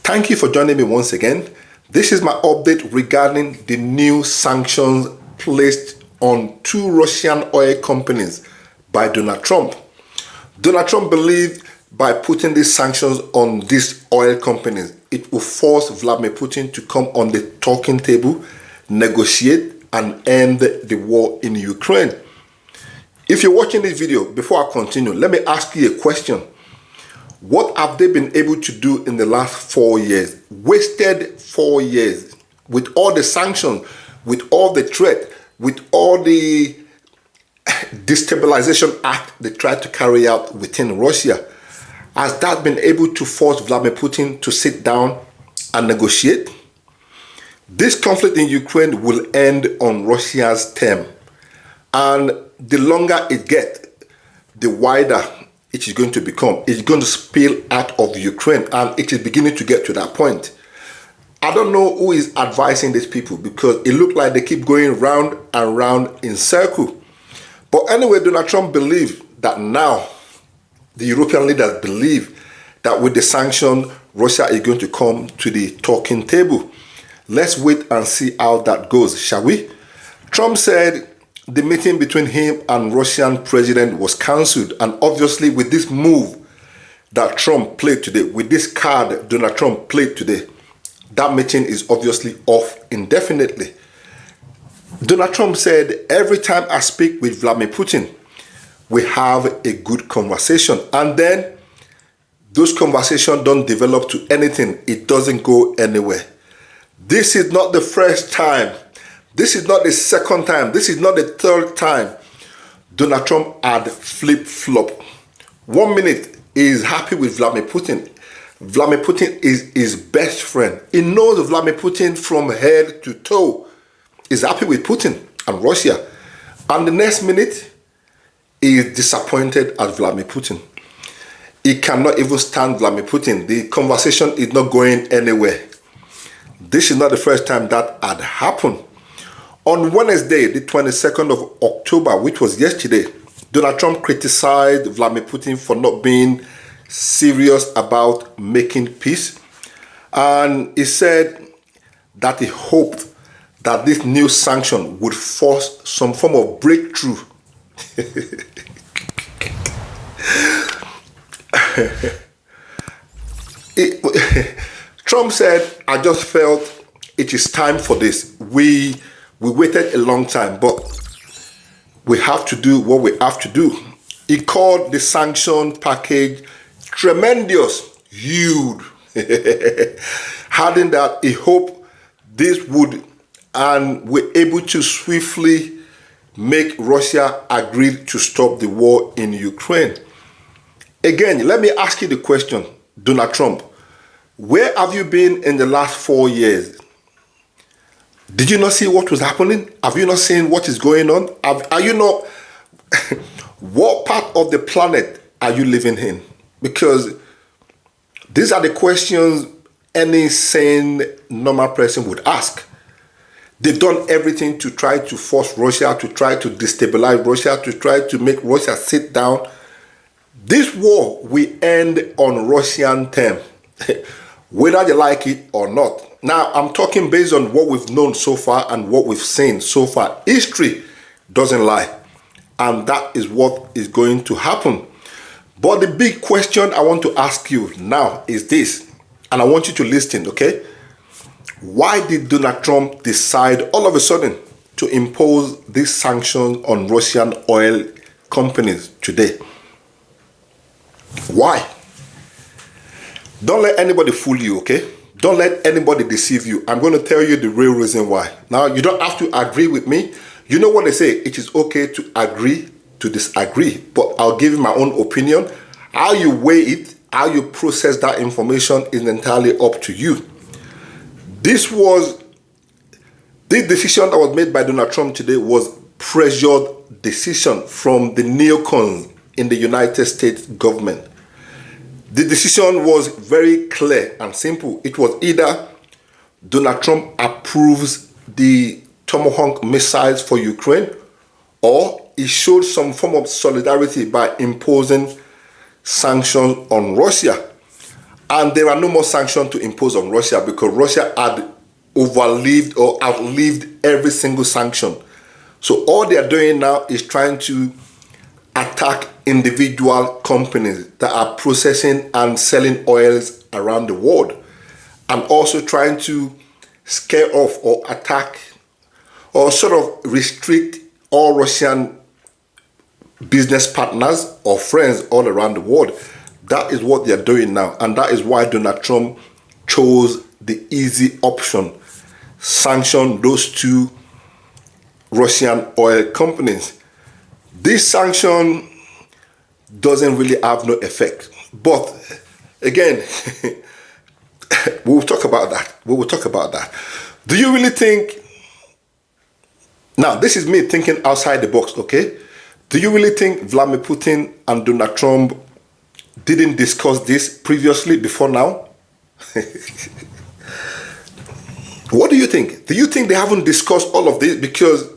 Thank you for joining me once again. This is my update regarding the new sanctions placed on two Russian oil companies by Donald Trump. Donald Trump believed by putting these sanctions on these oil companies, it will force Vladimir Putin to come on the talking table, negotiate, and end the war in Ukraine. If you're watching this video, before I continue, let me ask you a question. What have they been able to do in the last 4 years? Wasted 4 years with all the sanctions, with all the threat, with all the destabilization act they tried to carry out within Russia. Has that been able to force Vladimir Putin to sit down and negotiate? This conflict in Ukraine will end on Russia's term. And the longer it gets, the wider it is going to become. It's going to spill out of Ukraine, and it is beginning to get to that point. I don't know who is advising these people because it looks like they keep going round and round in circle. But anyway, Donald Trump believes that now the European leaders believe that with the sanction, Russia is going to come to the talking table. Let's wait and see how that goes, shall we? Trump said the meeting between him and Russian president was cancelled. And obviously with this move that Trump played today, with this card Donald Trump played today, that meeting is obviously off indefinitely. Donald Trump said, every time I speak with Vladimir Putin, we have a good conversation. And then those conversations don't develop to anything. It doesn't go anywhere. This is not the first time. This is not the second time. This is not the third time Donald Trump had flip-flop. 1 minute he is happy with Vladimir Putin. Vladimir Putin is his best friend. He knows Vladimir Putin from head to toe. He's happy with Putin and Russia. And the next minute, he is disappointed at Vladimir Putin. He cannot even stand Vladimir Putin. The conversation is not going anywhere. This is not the first time that had happened. On Wednesday, the 22nd of October, which was yesterday, Donald Trump criticized Vladimir Putin for not being serious about making peace. And he said that he hoped that this new sanction would force some form of breakthrough. Trump said, I just felt it is time for this. We waited a long time, but we have to do what we have to do. He called the sanction package tremendous, huge. Adding that he hoped this would and we're able to swiftly make Russia agree to stop the war in Ukraine. Again, let me ask you the question, Donald Trump. Where have you been in the last 4 years? Did you not see what was happening? Have you not seen what is going on? Are you not... What part of the planet are you living in? Because these are the questions any sane, normal person would ask. They've done everything to try to force Russia, to try to destabilize Russia, to try to make Russia sit down. This war will end on Russian term, whether they like it or not. Now, I'm talking based on what we've known so far and what we've seen so far. History doesn't lie. And that is what is going to happen. But the big question I want to ask you now is this, and I want you to listen, okay? Why did Donald Trump decide all of a sudden to impose these sanctions on Russian oil companies today? Why? Don't let anybody fool you, okay? Don't let anybody deceive you. I'm going to tell you the real reason why. Now, you don't have to agree with me. You know what they say, it is okay to agree to disagree, but I'll give you my own opinion. How you weigh it, how you process that information is entirely up to you. This decision that was made by Donald Trump today was pressured decision from the neocons in the United States government. The decision was very clear and simple. It was either Donald Trump approves the Tomahawk missiles for Ukraine, or he showed some form of solidarity by imposing sanctions on Russia. And there are no more sanctions to impose on Russia because Russia had overlived or outlived every single sanction. So all they are doing now is trying to attack individual companies that are processing and selling oils around the world, and also trying to scare off or attack or sort of restrict all Russian business partners or friends all around the world. That is what they're doing now, and that is why Donald Trump chose the easy option: sanction those two Russian oil companies. This sanction doesn't really have no effect, but again, we will talk about that. We will talk about that. Do you really think? Now, this is me thinking outside the box, okay? Do you really think Vladimir Putin and Donald Trump didn't discuss this previously before now? What do you think? Do you think they haven't discussed all of this? Because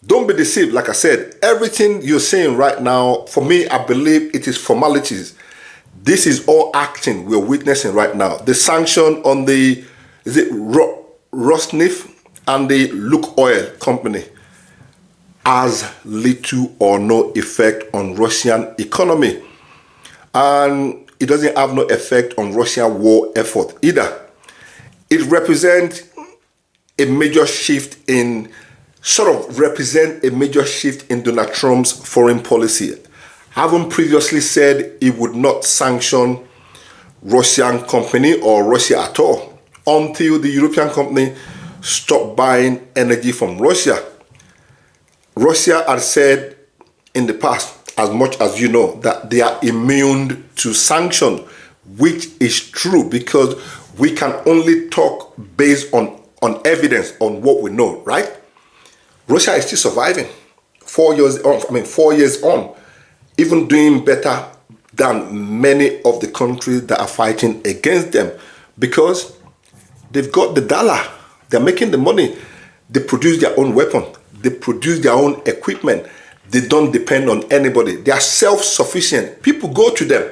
don't be deceived, like I said, everything you're saying right now, for me, I believe it is formalities. This is all acting we're witnessing right now. The sanction on the, is it Rosneft and the Luke Oil company has little or no effect on Russian economy. And it doesn't have no effect on Russian war effort either. It represents a major shift in, Donald Trump's foreign policy. Having previously said he would not sanction Russian company or Russia at all until the European company stopped buying energy from Russia. Russia had said in the past, as much as you know, that they are immune to sanction, which is true because we can only talk based on evidence, on what we know, right? Russia is still surviving 4 years on, 4 years on, even doing better than many of the countries that are fighting against them because they've got the dollar, they're making the money, they produce their own weapon, they produce their own equipment, they don't depend on anybody, they are self-sufficient. People go to them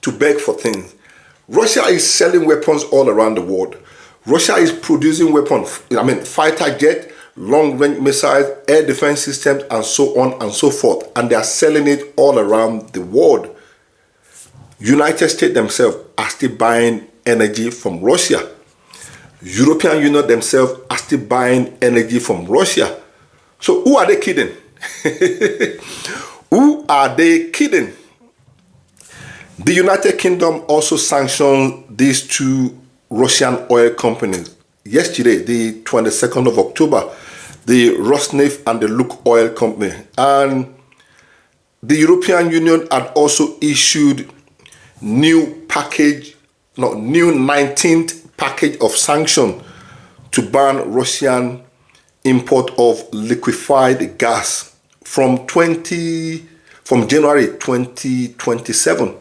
to beg for things. Russia is selling weapons all around the world. Russia is producing weapons, fighter jet, long-range missiles, air defense systems, and so on and so forth. And they are selling it all around the world. United States themselves are still buying energy from Russia. European Union themselves are still buying energy from Russia. So who are they kidding? Who are they kidding? The United Kingdom also sanctioned these two Russian oil companies yesterday, the 22nd of October, the Rosneft and the Luke Oil Company. And the European Union had also issued new 19th package of sanctions to ban Russian import of liquefied gas from January 2027.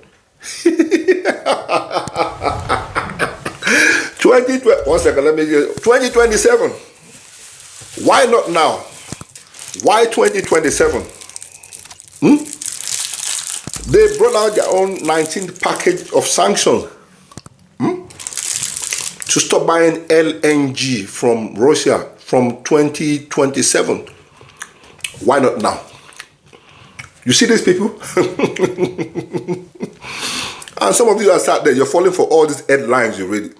2027. Why not now? Why 2027? They brought out their own 19th package of sanctions to stop buying LNG from Russia from 2027. Why not now? You see these people? And some of you are sat there, you're falling for all these headlines you read.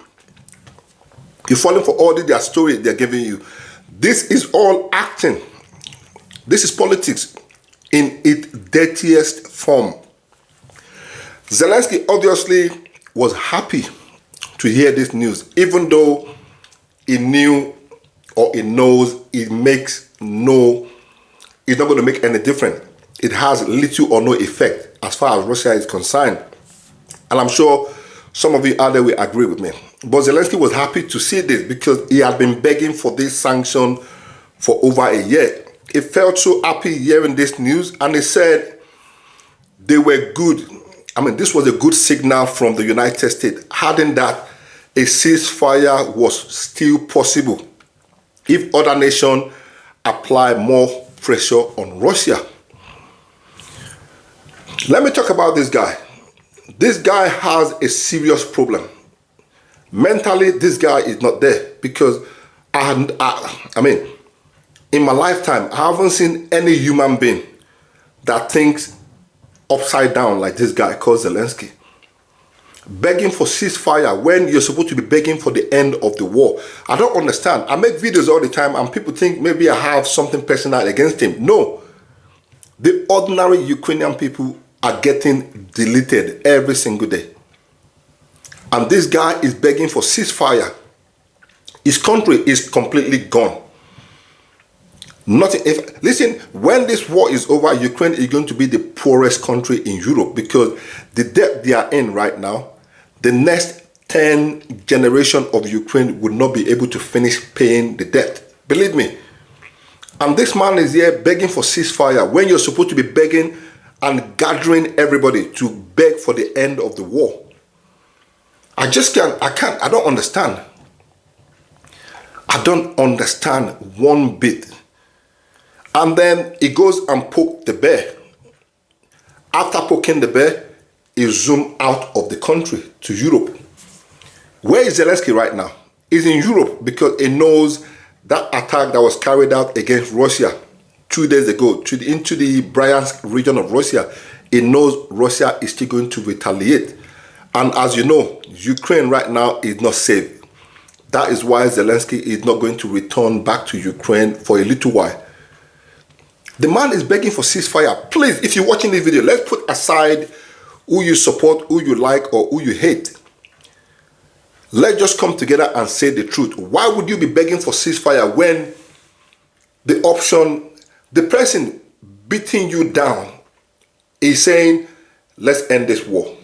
You're falling for all their stories they're giving you. This is all acting. This is politics in its dirtiest form. Zelenskyy obviously was happy to hear this news, even though he knew or he knows it's not going to make any difference. It has little or no effect as far as Russia is concerned. And I'm sure some of you out there will agree with me. But Zelenskyy was happy to see this because he had been begging for this sanction for over a year. He felt so happy hearing this news, and he said they were good. This was a good signal from the United States, adding that a ceasefire was still possible if other nations apply more pressure on Russia. Let me talk about this guy. this guy has a serious problem. Mentally, this guy is not there, because I mean, in my lifetime, I haven't seen any human being that thinks upside down like this guy called Zelenskyy. Begging for ceasefire when you're supposed to be begging for the end of the war. I don't understand. I make videos all the time and people think maybe I have something personal against him. No. The ordinary Ukrainian people are getting deleted every single day. And this guy is begging for ceasefire. His country is completely gone. Nothing. Listen, when this war is over, Ukraine is going to be the poorest country in Europe, because the debt they are in right now, the next 10 generation of Ukraine would not be able to finish paying the debt. Believe me. And this man is here begging for ceasefire when you're supposed to be begging and gathering everybody to beg for the end of the war. I don't understand. I don't understand one bit. And then he goes and pokes the bear. After poking the bear, he zoomed out of the country to Europe. Where is Zelenskyy right now? He's in Europe because he knows that attack that was carried out against Russia 2 days ago into the Bryansk region of Russia. He knows Russia is still going to retaliate. And as you know, Ukraine right now is not safe. That is why Zelenskyy is not going to return back to Ukraine for a little while. The man is begging for ceasefire. Please, if you're watching this video, let's put aside who you support, who you like, or who you hate. Let's just come together and say the truth. Why would you be begging for ceasefire when the person beating you down is saying, let's end this war?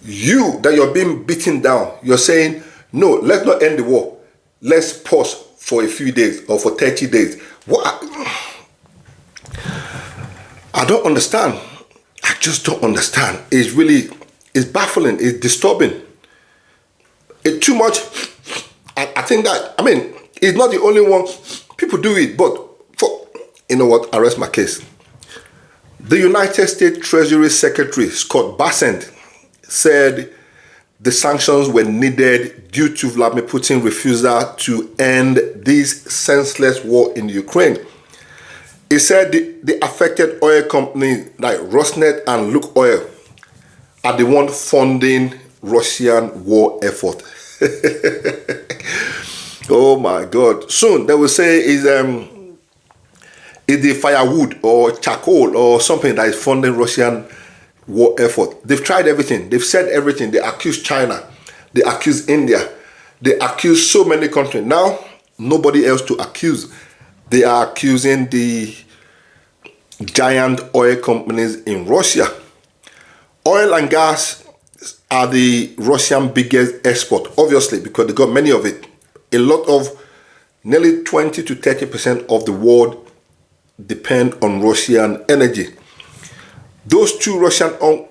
You, that you're being beaten down, you're saying, no, let's not end the war. Let's pause for a few days or for 30 days. What? I don't understand. I just don't understand. It's baffling. It's disturbing. It's too much. I think that, I mean, it's not the only one. People do it, but you know what? I rest my case. The United States Treasury Secretary, Scott Bessent, said the sanctions were needed due to Vladimir Putin's refusal to end this senseless war in Ukraine. He said the affected oil companies like Rosneft and Lukoil are the ones funding Russian war effort. Oh my God. Soon they will say it's the firewood or charcoal or something that is funding Russian war effort. They've tried everything. They've said everything. They accuse China. They accuse India. They accuse so many countries. Now, nobody else to accuse. They are accusing the giant oil companies in Russia. Oil and gas are the Russian biggest export, obviously, because they got many of it. A lot of, nearly 20 to 30% of the world depend on Russian energy. Those two Russian oil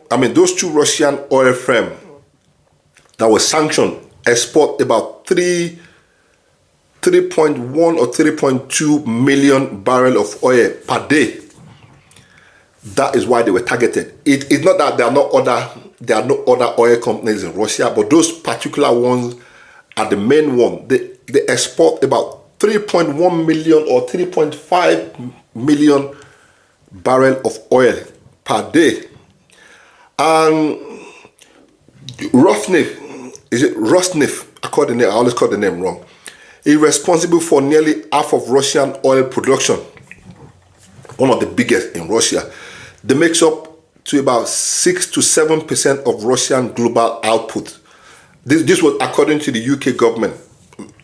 firms that were sanctioned export about 3.1 or 3.2 million barrels of oil per day. That is why they were targeted. It's not that there are no other oil companies in Russia, but those particular ones are the main one. They export about 3.1 million or 3.5 million barrels of oil per day. And Rosneft, I always call the name wrong, is responsible for nearly half of Russian oil production, one of the biggest in Russia. They makes up to about 6 to 7% of Russian global output. This was according to the UK government.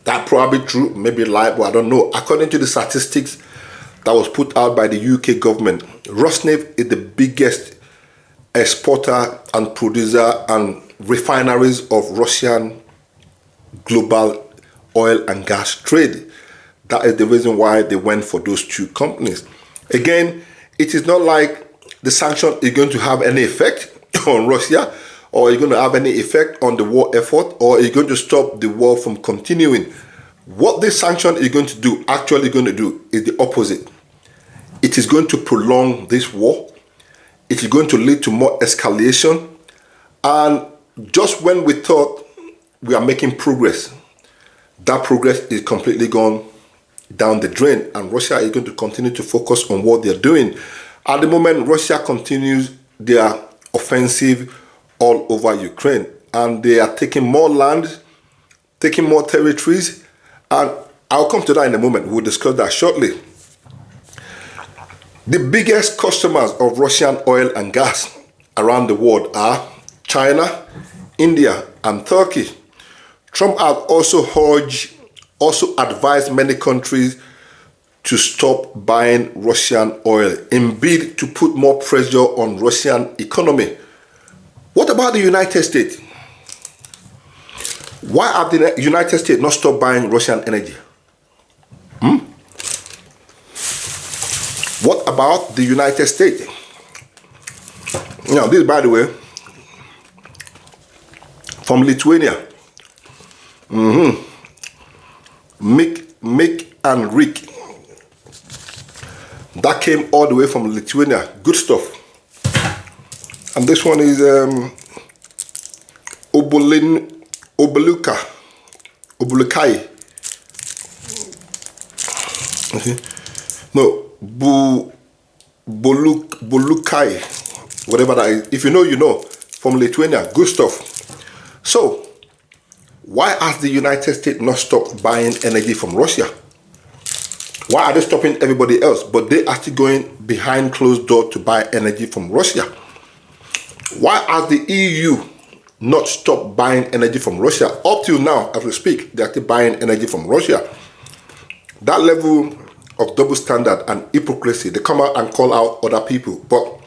That's probably true, maybe lie, but I don't know. According to the statistics that was put out by the UK government, Rosneft is the biggest exporter and producer and refineries of Russian global oil and gas trade. That is the reason why they went for those two companies. Again, it is not like the sanction is going to have any effect on Russia, or is going to have any effect on the war effort, or is going to stop the war from continuing. What this sanction is going to do, actually going to do, is the opposite. It is going to prolong this war. It is going to lead to more escalation. And just when we thought we are making progress, that progress is completely gone down the drain, and Russia is going to continue to focus on what they're doing. At the moment, Russia continues their offensive all over Ukraine, and they are taking more land, taking more territories, and I'll come to that in a moment. We'll discuss that shortly. The biggest customers of Russian oil and gas around the world are China, India, and Turkey. Trump has also advised many countries to stop buying Russian oil in bid to put more pressure on Russian economy. What about the United States? Why have the United States not stopped buying Russian energy? What about the United States? Now, this, by the way, from Lithuania. Mick and Rick. That came all the way from Lithuania. Good stuff. And this one is Obulukai. Okay. No, Bolukai. Whatever that is. If you know, you know. From Lithuania. Good stuff. So, why has the United States not stopped buying energy from Russia? Why are they stopping everybody else, but they are still going behind closed doors to buy energy from Russia? Why has the EU not stopped buying energy from Russia? Up till now, as we speak, they are still buying energy from Russia. That level of double standard and hypocrisy, they come out and call out other people, but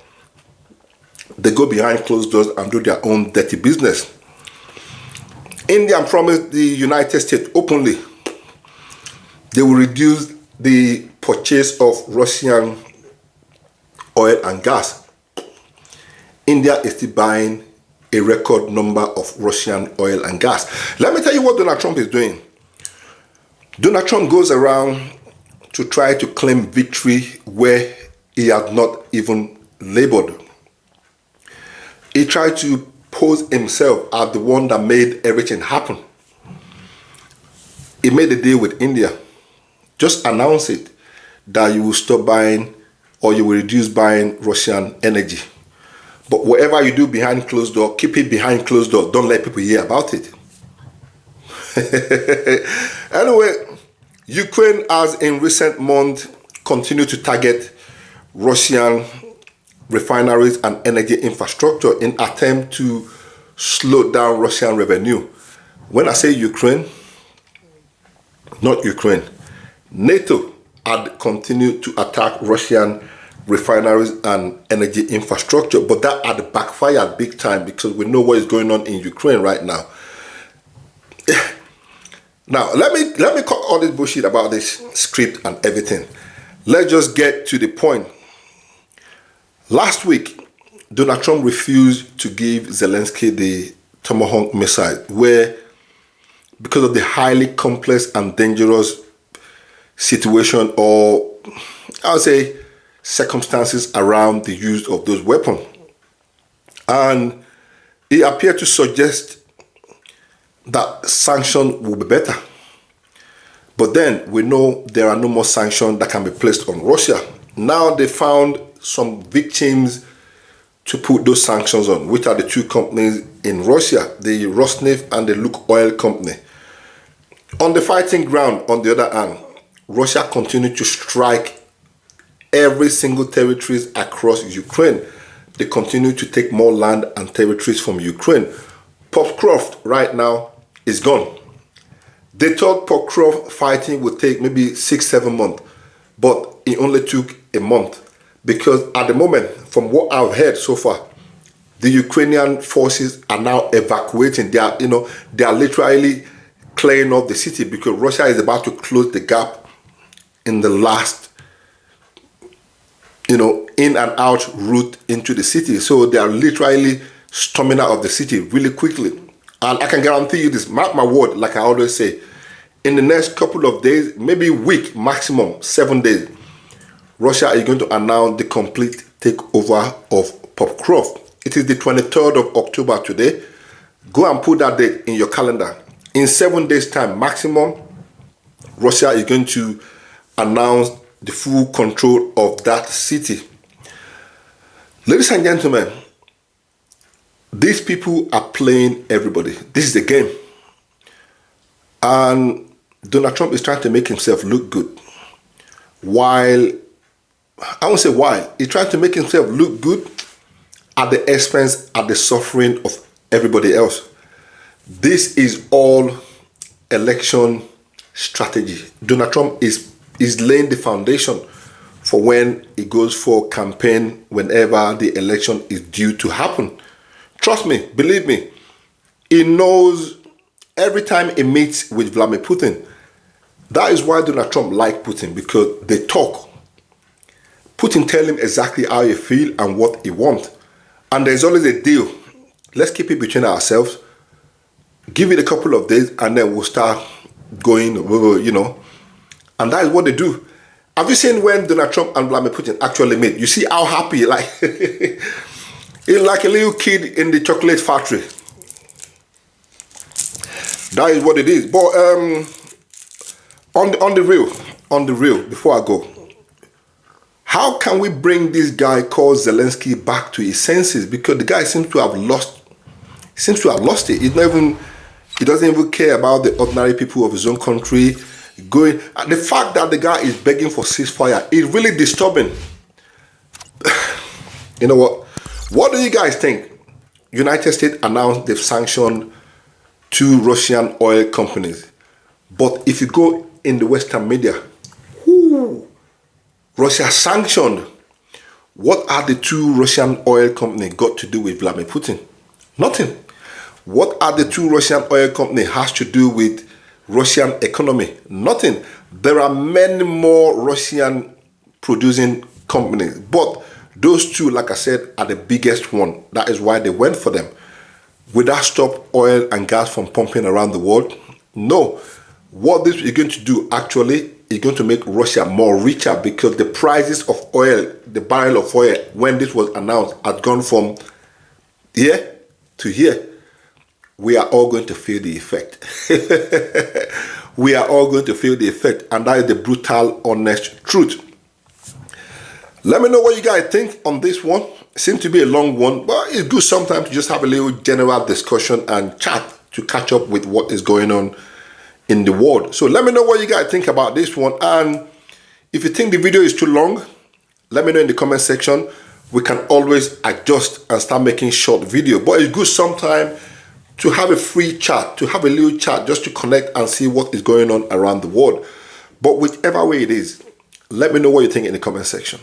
they go behind closed doors and do their own dirty business. India promised the United States openly they will reduce the purchase of Russian oil and gas. India is still buying a record number of Russian oil and gas. Let me tell you what Donald Trump is doing. Donald Trump goes around to try to claim victory where he has not even labored. He tried to pose himself as the one that made everything happen. He made a deal with India. Just announce it that you will stop buying or you will reduce buying Russian energy. But whatever you do behind closed door, keep it behind closed door. Don't let people hear about it. Anyway, Ukraine has in recent months continued to target Russian refineries and energy infrastructure in attempt to slow down Russian revenue. When I say Ukraine, not Ukraine, NATO had continued to attack Russian refineries and energy infrastructure, but that had backfired big time because we know what is going on in Ukraine right now. Now, let me cut all this bullshit about this script and everything. Let's just get to the point. Last week, Donald Trump refused to give Zelenskyy the Tomahawk missile, where, because of the highly complex and dangerous situation, or I would say circumstances around the use of those weapons. And he appeared to suggest that sanctions will be better. But then we know there are no more sanctions that can be placed on Russia. Now they found some victims to put those sanctions on, which are the two companies in Russia, the Rosneft and the Lukoil company. On the fighting ground, on the other hand, Russia continued to strike every single territories across Ukraine. They continue to take more land and territories from Ukraine. Pokrovsk right now is gone. They thought Pokrovsk fighting would take maybe 6-7 months, but it only took a month. Because at the moment, from what I've heard so far, the Ukrainian forces are now evacuating. They are literally clearing off the city because Russia is about to close the gap in the last, in and out route into the city. So they are literally storming out of the city really quickly. And I can guarantee you this, mark my word, like I always say, in the next couple of days, maybe a week, maximum 7 days, Russia is going to announce the complete takeover of Pokrovsk. It is the 23rd of October today. Go and put that date in your calendar. In 7 days' time, maximum, Russia is going to announce the full control of that city. Ladies and gentlemen, these people are playing everybody. This is the game. And Donald Trump is trying to make himself look good. While, I won't say while, he's trying to make himself look good at the expense, at the suffering of everybody else. This is all election strategy. Donald Trump is laying the foundation for when he goes for campaign whenever the election is due to happen. Trust me, believe me, he knows every time he meets with Vladimir Putin. That is why Donald Trump likes Putin, because they talk. Putin tell him exactly how he feel and what he wants. And there's always a deal. Let's keep it between ourselves. Give it a couple of days and then we'll start going, you know. And that is what they do. Have you seen when Donald Trump and Vladimir Putin actually meet? You see how happy, like, he's like a little kid in the chocolate factory. That is what it is. But on the real, before I go, how can we bring this guy called Zelenskyy back to his senses? Because the guy seems to have lost it. He doesn't even care about the ordinary people of his own country. The fact that the guy is begging for ceasefire is really disturbing. You know what? What do you guys think? United States announced they've sanctioned 2 Russian oil companies. But if you go in the Western media, Russia sanctioned. What are the 2 Russian oil companies got to do with Vladimir Putin? Nothing. What are the 2 Russian oil companies has to do with Russian economy? Nothing. There are many more Russian producing companies, but those 2, like I said, are the biggest one. That is why they went for them. Will that stop oil and gas from pumping around the world? No. What this is going to do actually is going to make Russia more richer, because the prices of oil, the barrel of oil, when this was announced, had gone from here to here. We are all going to feel the effect. We are all going to feel the effect, and that is the brutal, honest truth. Let me know what you guys think on this one. It seems to be a long one, but it's good sometimes to just have a little general discussion and chat to catch up with what is going on in the world. So let me know what you guys think about this one, and if you think the video is too long, let me know in the comment section. We can always adjust and start making short video, but it's good sometimes to have a free chat, to have a little chat, just to connect and see what is going on around the world. But whichever way it is, let me know what you think in the comment section.